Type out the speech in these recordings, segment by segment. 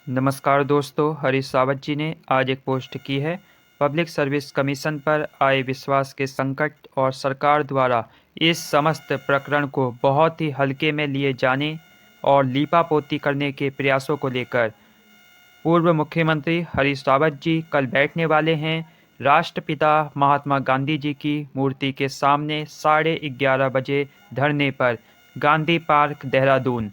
नमस्कार दोस्तों, हरीश रावत जी ने आज एक पोस्ट की है। पब्लिक सर्विस कमीशन पर आए विश्वास के संकट और सरकार द्वारा इस समस्त प्रकरण को बहुत ही हल्के में लिए जाने और लीपापोती करने के प्रयासों को लेकर पूर्व मुख्यमंत्री हरीश रावत जी कल बैठने वाले हैं राष्ट्रपिता महात्मा गांधी जी की मूर्ति के सामने 11:30 बजे धरने पर, गांधी पार्क, देहरादून।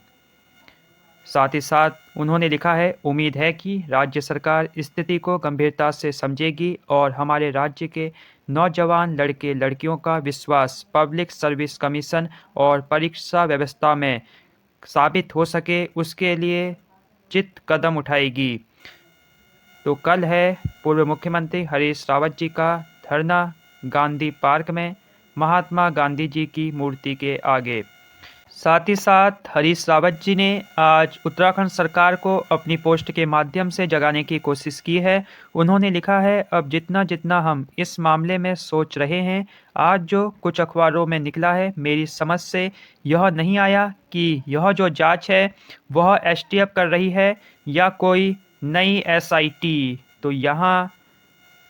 साथ ही साथ उन्होंने लिखा है, उम्मीद है कि राज्य सरकार स्थिति को गंभीरता से समझेगी और हमारे राज्य के नौजवान लड़के लड़कियों का विश्वास पब्लिक सर्विस कमीशन और परीक्षा व्यवस्था में साबित हो सके, उसके लिए उचित कदम उठाएगी। तो कल है पूर्व मुख्यमंत्री हरीश रावत जी का धरना गांधी पार्क में महात्मा गांधी जी की मूर्ति के आगे। साथ ही साथ हरीश रावत जी ने आज उत्तराखंड सरकार को अपनी पोस्ट के माध्यम से जगाने की कोशिश की है। उन्होंने लिखा है, अब जितना जितना हम इस मामले में सोच रहे हैं, आज जो कुछ अखबारों में निकला है, मेरी समझ से यह नहीं आया कि यह जो जांच है वह एसटीएफ कर रही है या कोई नई एसआईटी। तो यहाँ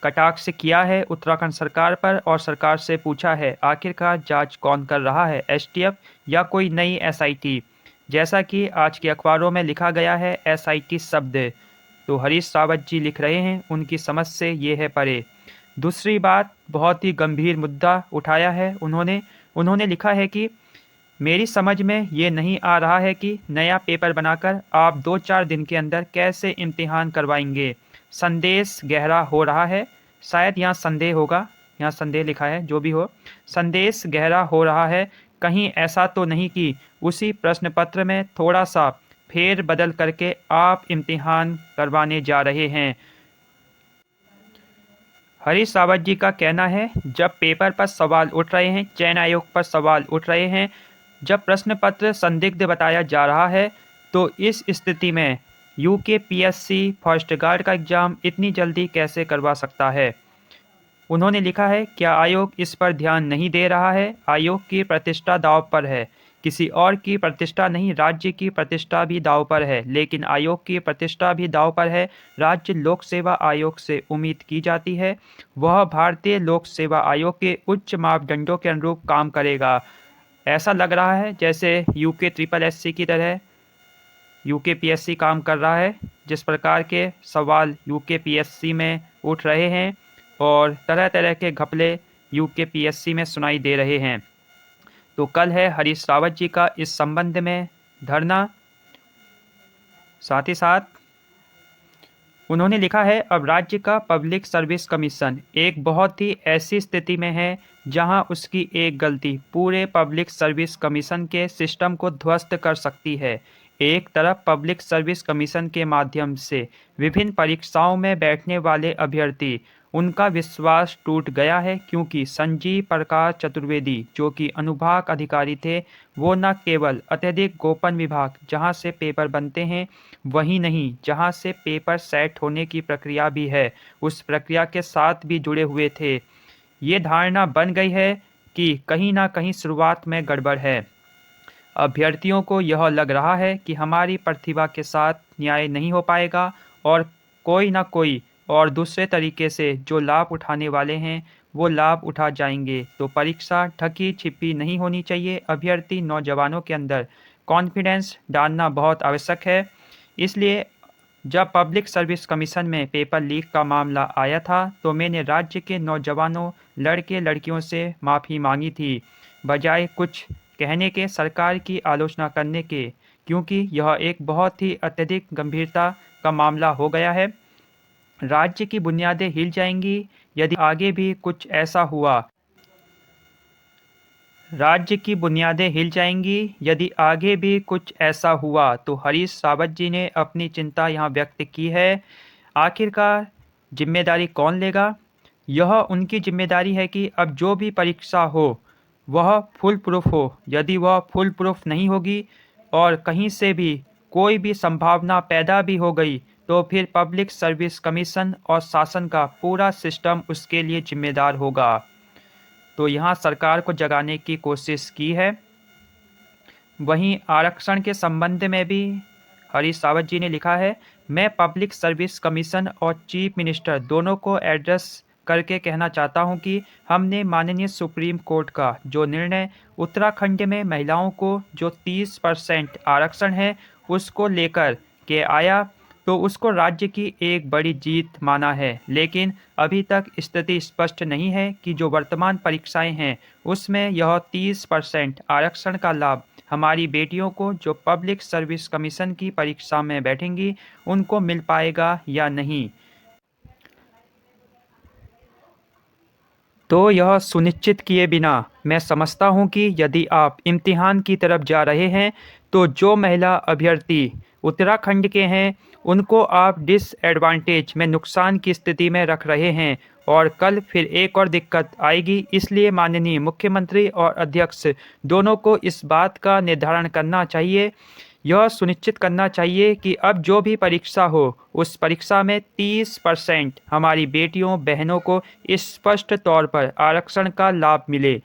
कटाक्ष किया है उत्तराखंड सरकार पर और सरकार से पूछा है, आखिरकार जांच कौन कर रहा है, एसटीएफ या कोई नई एसआईटी। जैसा कि आज के अखबारों में लिखा गया है एसआईटी शब्द, तो हरीश रावत जी लिख रहे हैं उनकी समझ से ये है परे। दूसरी बात, बहुत ही गंभीर मुद्दा उठाया है उन्होंने लिखा है कि मेरी समझ में ये नहीं आ रहा है कि नया पेपर बनाकर आप 2-4 दिन के अंदर कैसे इम्तिहान करवाएंगे। संदेश गहरा हो रहा है, शायद यहाँ संदेह होगा, यहाँ संदेह लिखा है, जो भी हो, संदेश गहरा हो रहा है। कहीं ऐसा तो नहीं कि उसी प्रश्न पत्र में थोड़ा सा फेर बदल करके आप इम्तिहान करवाने जा रहे हैं। हरीश रावत जी का कहना है, जब पेपर पर सवाल उठ रहे हैं, चयन आयोग पर सवाल उठ रहे हैं, जब प्रश्न पत्र संदिग्ध बताया जा रहा है, तो इस स्थिति में यूकेपीएससी फर्स्ट गार्ड का एग्ज़ाम इतनी जल्दी कैसे करवा सकता है। उन्होंने लिखा है, क्या आयोग इस पर ध्यान नहीं दे रहा है। आयोग की प्रतिष्ठा दांव पर है, किसी और की प्रतिष्ठा नहीं, राज्य की प्रतिष्ठा भी दांव पर है, लेकिन आयोग की प्रतिष्ठा भी दांव पर है। राज्य लोक सेवा आयोग से उम्मीद की जाती है वह भारतीय लोक सेवा आयोग के उच्च मापदंडों के अनुरूप काम करेगा। ऐसा लग रहा है जैसे यूके ट्रिपल एससी की तरह यूकेपीएससी काम कर रहा है, जिस प्रकार के सवाल यूकेपीएससी में उठ रहे हैं और तरह तरह के घपले यूकेपीएससी में सुनाई दे रहे हैं। तो कल है हरीश रावत जी का इस संबंध में धरना। साथ ही साथ उन्होंने लिखा है, अब राज्य का पब्लिक सर्विस कमीशन एक बहुत ही ऐसी स्थिति में है जहां उसकी एक गलती पूरे पब्लिक सर्विस कमीशन के सिस्टम को ध्वस्त कर सकती है। एक तरफ पब्लिक सर्विस कमीशन के माध्यम से विभिन्न परीक्षाओं में बैठने वाले अभ्यर्थी, उनका विश्वास टूट गया है क्योंकि संजीव प्रकाश चतुर्वेदी जो कि अनुभाग अधिकारी थे, वो न केवल अत्यधिक गोपन विभाग जहां से पेपर बनते हैं वही नहीं, जहां से पेपर सेट होने की प्रक्रिया भी है, उस प्रक्रिया के साथ भी जुड़े हुए थे। ये धारणा बन गई है कि कहीं ना कहीं शुरुआत में गड़बड़ है। अभ्यर्थियों को यह लग रहा है कि हमारी प्रतिभा के साथ न्याय नहीं हो पाएगा और कोई ना कोई और दूसरे तरीके से जो लाभ उठाने वाले हैं वो लाभ उठा जाएंगे। तो परीक्षा ठगी छिपी नहीं होनी चाहिए। अभ्यर्थी नौजवानों के अंदर कॉन्फिडेंस डालना बहुत आवश्यक है। इसलिए जब पब्लिक सर्विस कमीशन में पेपर लीक का मामला आया था तो मैंने राज्य के नौजवानों लड़के लड़कियों से माफ़ी मांगी थी, बजाय कुछ कहने के, सरकार की आलोचना करने के, क्योंकि यह एक बहुत ही अत्यधिक गंभीरता का मामला हो गया है। राज्य की बुनियादें हिल जाएंगी यदि आगे भी कुछ ऐसा हुआ। राज्य की बुनियादें हिल जाएंगी यदि आगे भी कुछ ऐसा हुआ। तो हरीश रावत जी ने अपनी चिंता यहाँ व्यक्त की है। आखिरकार जिम्मेदारी कौन लेगा? यह उनकी जिम्मेदारी है कि अब जो भी परीक्षा हो वह फुल प्रूफ हो। यदि वह फुल प्रूफ नहीं होगी और कहीं से भी कोई भी संभावना पैदा भी हो गई तो फिर पब्लिक सर्विस कमीशन और शासन का पूरा सिस्टम उसके लिए जिम्मेदार होगा। तो यहाँ सरकार को जगाने की कोशिश की है। वहीं आरक्षण के संबंध में भी हरीश रावत जी ने लिखा है, मैं पब्लिक सर्विस कमीशन और चीफ मिनिस्टर दोनों को एड्रेस करके कहना चाहता हूं कि हमने माननीय सुप्रीम कोर्ट का जो निर्णय उत्तराखंड में महिलाओं को जो 30% आरक्षण है उसको लेकर के आया तो उसको राज्य की एक बड़ी जीत माना है, लेकिन अभी तक स्थिति स्पष्ट नहीं है कि जो वर्तमान परीक्षाएं हैं उसमें यह 30% आरक्षण का लाभ हमारी बेटियों को जो पब्लिक सर्विस कमीशन की परीक्षा में बैठेंगी उनको मिल पाएगा या नहीं। तो यह सुनिश्चित किए बिना मैं समझता हूं कि यदि आप इम्तिहान की तरफ जा रहे हैं तो जो महिला अभ्यर्थी उत्तराखंड के हैं उनको आप डिसएडवांटेज में नुकसान की स्थिति में रख रहे हैं और कल फिर एक और दिक्कत आएगी। इसलिए माननीय मुख्यमंत्री और अध्यक्ष दोनों को इस बात का निर्धारण करना चाहिए, यह सुनिश्चित करना चाहिए कि अब जो भी परीक्षा हो उस परीक्षा में 30% हमारी बेटियों बहनों को स्पष्ट तौर पर आरक्षण का लाभ मिले।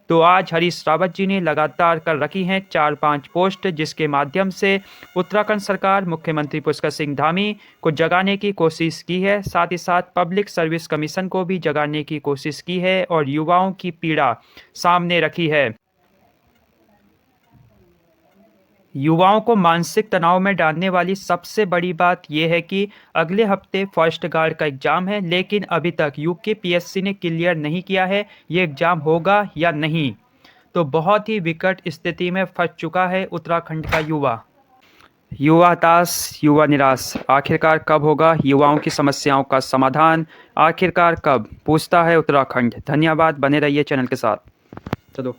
तो आज हरीश रावत जी ने लगातार कर रखी हैं 4-5 पोस्ट, जिसके माध्यम से उत्तराखंड सरकार मुख्यमंत्री पुष्कर सिंह धामी को जगाने की कोशिश की है, साथ ही साथ पब्लिक सर्विस कमीशन को भी जगाने की कोशिश की है और युवाओं की पीड़ा सामने रखी है। युवाओं को मानसिक तनाव में डालने वाली सबसे बड़ी बात यह है कि अगले हफ्ते फॉरेस्ट गार्ड का एग्ज़ाम है, लेकिन अभी तक यूकेपीएससी ने क्लियर नहीं किया है ये एग्ज़ाम होगा या नहीं। तो बहुत ही विकट स्थिति में फंस चुका है उत्तराखंड का युवा। युवा हताश, युवा निराश, आखिरकार कब होगा युवाओं की समस्याओं का समाधान, आखिरकार कब, पूछता है उत्तराखंड। धन्यवाद, बने रहिए चैनल के साथ। चलो।